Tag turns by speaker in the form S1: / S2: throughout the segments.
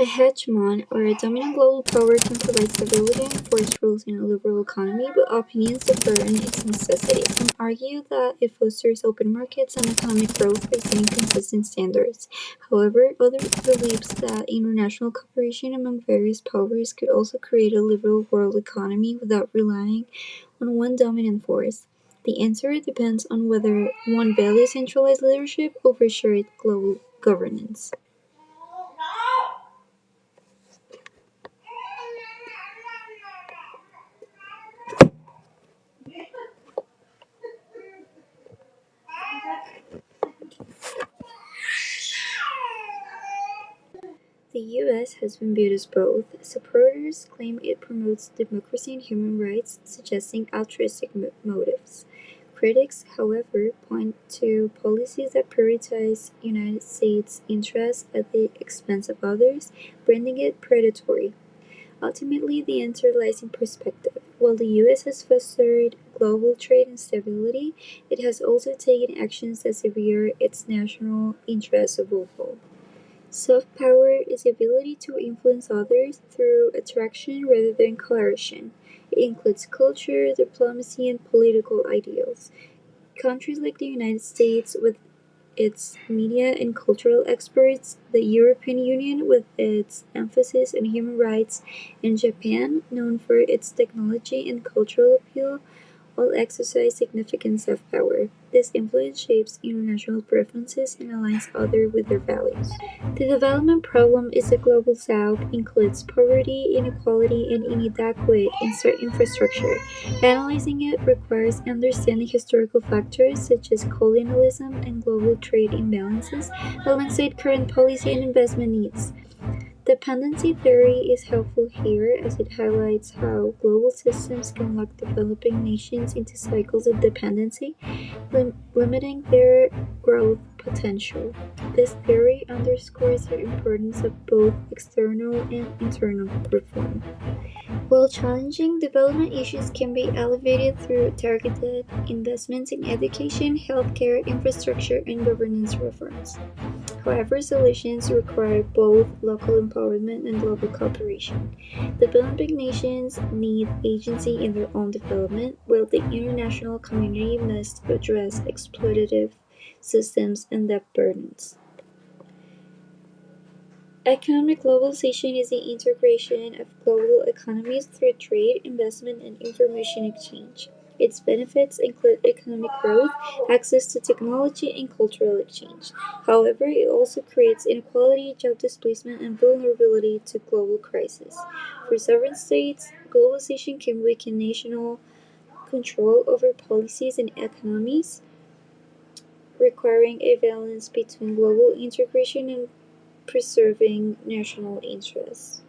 S1: A hegemon, or a dominant global power, can provide stability and enforce rules in a liberal economy, but opinions differ on its necessity. Some argue that it fosters open markets and economic growth by setting consistent standards. However, others believe that international cooperation among various powers could also create a liberal world economy without relying on one dominant force. The answer depends on whether one values centralized leadership over shared global governance. The U.S. has been viewed as both. Supporters claim it promotes democracy and human rights, suggesting altruistic motives. Critics, however, point to policies that prioritize United States interests at the expense of others, branding it predatory. Ultimately, the answer lies in perspective. While the U.S. has fostered global trade and stability, it has also taken actions that sever its national interests above all. Soft power is the ability to influence others through attraction rather than coercion. It includes culture, diplomacy, and political ideals. Countries like the United States, with its media and cultural experts, the European Union, with its emphasis on human rights, and Japan, known for its technology and cultural appeal, all exercise significant soft power. This influence shapes international preferences and aligns others with their values. The development problem is the global south includes poverty, inequality, and inadequate infrastructure. Analyzing it requires understanding historical factors such as colonialism and global trade imbalances, alongside current policy and investment needs. Dependency theory is helpful here as it highlights how global systems can lock developing nations into cycles of dependency, limiting their growth potential. This theory underscores the importance of both external and internal reform. While challenging, development issues can be elevated through targeted investments in education, healthcare, infrastructure, and governance reforms. However, solutions require both local empowerment and global cooperation. Developing nations need agency in their own development, while the international community must address exploitative systems and debt burdens. Economic globalization is the integration of global economies through trade, investment, and information exchange. Its benefits include economic growth, access to technology, and cultural exchange. However, it also creates inequality, job displacement, and vulnerability to global crises. For sovereign states, globalization can weaken national control over policies and economies, requiring a balance between global integration and preserving national interests.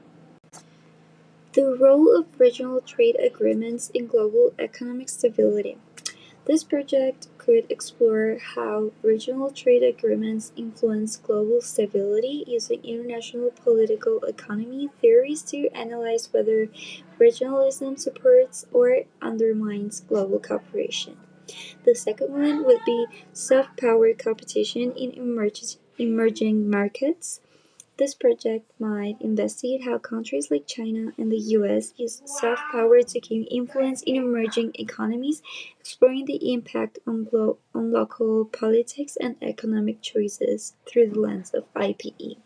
S1: The role of regional trade agreements in global economic stability. This project could explore how regional trade agreements influence global stability using international political economy theories to analyze whether regionalism supports or undermines global cooperation. The second one would be soft power competition in emerging markets. This project might investigate how countries like China and the US use soft power to gain influence in emerging economies, exploring the impact on local politics and economic choices through the lens of IPE.